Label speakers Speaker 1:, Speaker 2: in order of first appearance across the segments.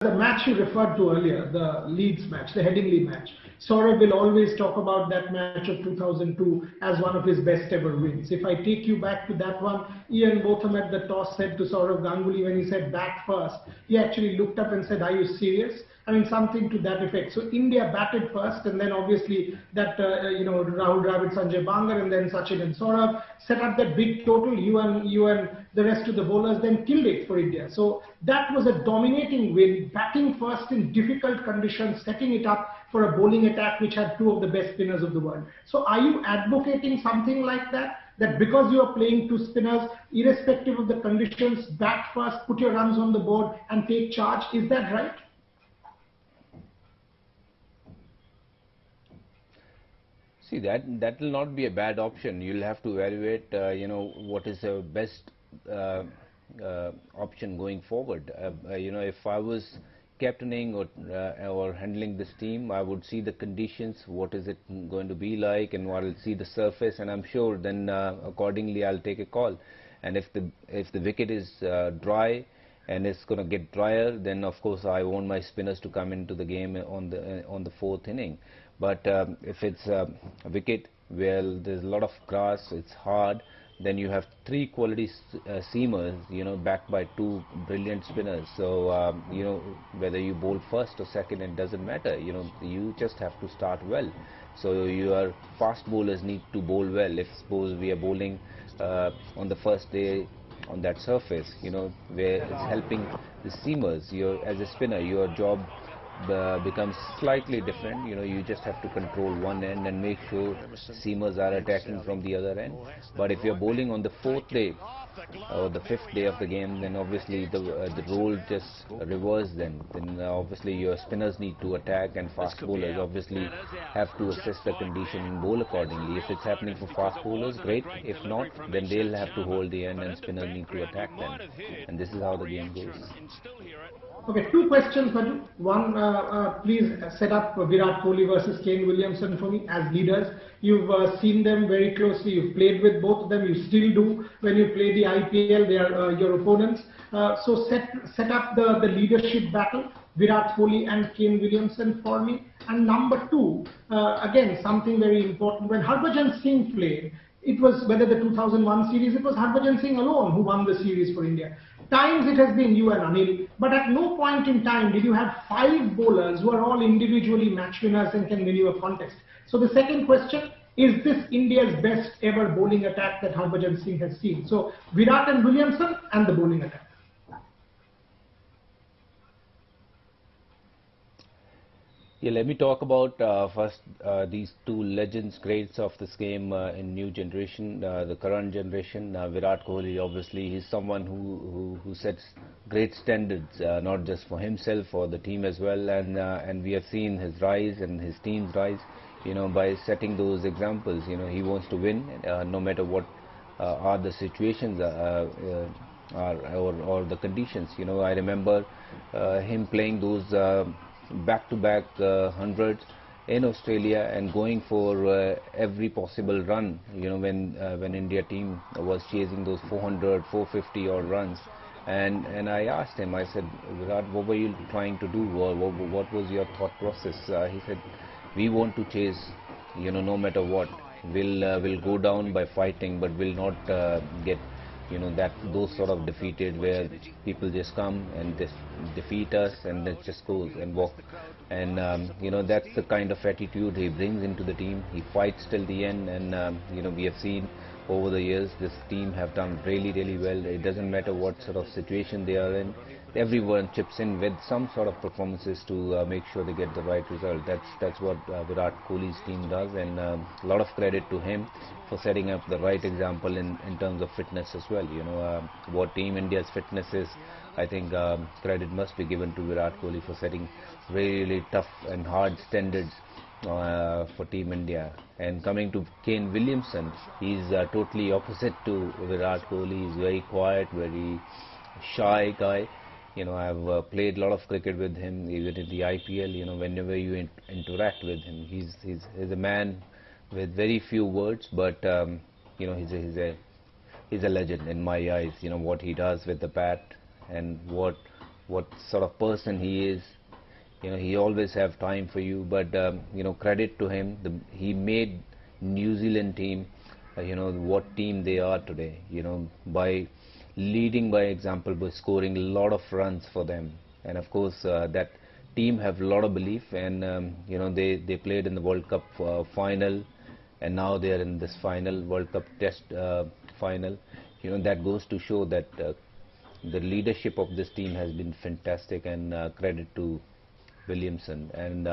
Speaker 1: The match you referred to earlier, the Leeds match, the Headingley match, Saurabh will always talk about that match of 2002 as one of his best ever wins. If I take you back to that one, Ian Botham at the toss said to Saurav Ganguly when he said bat first, he actually looked up and said, "Are you serious?" I mean, something to that effect. So India batted first, and then obviously that Rahul Dravid, Sanjay Bangar, and then Sachin and Saurabh set up that big total. You and the rest of the bowlers then killed it for India. So that was a dominating win, batting first in difficult conditions, setting it up for a bowling attack which had two of the best spinners of the world. So are you advocating something like that? That because you are playing two spinners, irrespective of the conditions, bat first, put your runs on the board and take charge. Is that right?
Speaker 2: See, that will not be a bad option. You'll have to evaluate, what is the best option going forward. If I was captaining or handling this team, I would see the conditions, what is it going to be like, and I'll see the surface, and I'm sure then accordingly I'll take a call. And if the wicket is dry and it's going to get drier, then of course I want my spinners to come into the game on the fourth inning. But if it's a wicket where there's a lot of grass, it's hard, then you have three quality seamers, backed by two brilliant spinners. So, whether you bowl first or second, it doesn't matter. You just have to start well. So your fast bowlers need to bowl well. If suppose we are bowling on the first day on that surface, where it's helping the seamers, as a spinner, your job becomes slightly different. You just have to control one end and make sure seamers are attacking from the other end. But if you're bowling on the fourth day or the fifth day of the game, then obviously the role just reverses. Then obviously your spinners need to attack, and fast bowlers obviously have to assess the condition and bowl accordingly. If it's happening for fast bowlers, great. If not, then they'll have to hold the end and spinners need to attack them. And this is how the game goes.
Speaker 1: Okay, two questions, Madhu. One, please set up Virat Kohli versus Kane Williamson for me as leaders. You've seen them very closely. You've played with both of them. You still do when you play the IPL. They are your opponents. So set up the leadership battle, Virat Kohli and Kane Williamson for me. And number two, again, something very important. When Harbhajan Singh played, it was whether the 2001 series, it was Harbhajan Singh alone who won the series for India. Times it has been you and Anil, but at no point in time did you have five bowlers who are all individually match winners and can win you a contest. So the second question, is this India's best ever bowling attack that Harbhajan Singh has seen? So Virat and Williamson and the bowling attack.
Speaker 2: Yeah, let me talk about first these two legends, greats of this game in new generation, the current generation. Virat Kohli, obviously, he's someone who sets great standards, not just for himself, for the team as well. And we have seen his rise and his team's rise, by setting those examples. He wants to win, no matter what are the situations or the conditions. I remember him playing those back-to-back hundreds in Australia and going for every possible run, when India team was chasing those 400, 450 odd runs. And I asked him, I said, Virat, what were you trying to do? What was your thought process? He said, we want to chase, no matter what. We'll go down by fighting, but we'll not get those sort of defeated where people just come and just defeat us and it just goes and walk. And that's the kind of attitude he brings into the team. He fights till the end, and we have seen over the years this team have done really, really well. It doesn't matter what sort of situation they are in. Everyone chips in with some sort of performances to make sure they get the right result. That's what Virat Kohli's team does, and a lot of credit to him for setting up the right example in terms of fitness as well. What Team India's fitness is, I think credit must be given to Virat Kohli for setting really, really tough and hard standards for Team India. And coming to Kane Williamson, he's totally opposite to Virat Kohli. He's very quiet, very shy guy. I've played a lot of cricket with him, even in the IPL. Whenever you interact with him, he's a man with very few words, but he's a legend in my eyes. What he does with the bat and what what sort of person he is. He always have time for you, but credit to him. He made New Zealand team, what team they are today. By leading by example, by scoring a lot of runs for them, and of course that team have a lot of belief, and they played in the World Cup final, and now they are in this final World Cup Test final. That goes to show that the leadership of this team has been fantastic, and credit to Williamson. And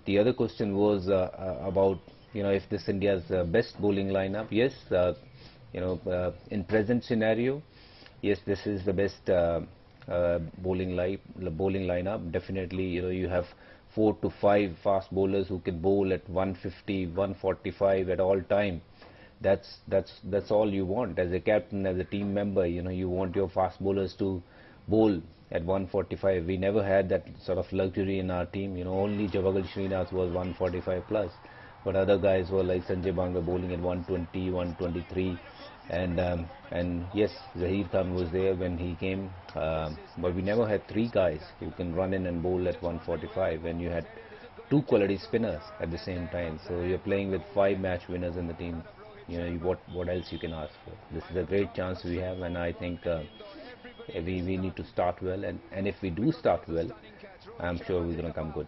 Speaker 2: the other question was about if this India's best bowling lineup. Yes, in present scenario, yes, this is the best bowling lineup. Definitely, you have 4 to 5 fast bowlers who can bowl at 150, 145 at all time. That's all you want as a captain, as a team member. You want your fast bowlers to bowl at 145. We never had that sort of luxury in our team. Only Javagal Srinath was 145 plus, but other guys were like Sanjay Banga bowling at 120, 123, and yes, Zaheer Khan was there when he came, but we never had 3 guys who can run in and bowl at 145, and you had 2 quality spinners at the same time. So you're playing with 5 match winners in the team. What else you can ask for? This is a great chance we have, and I think we need to start well, and if we do start well, I'm sure we're going to come good.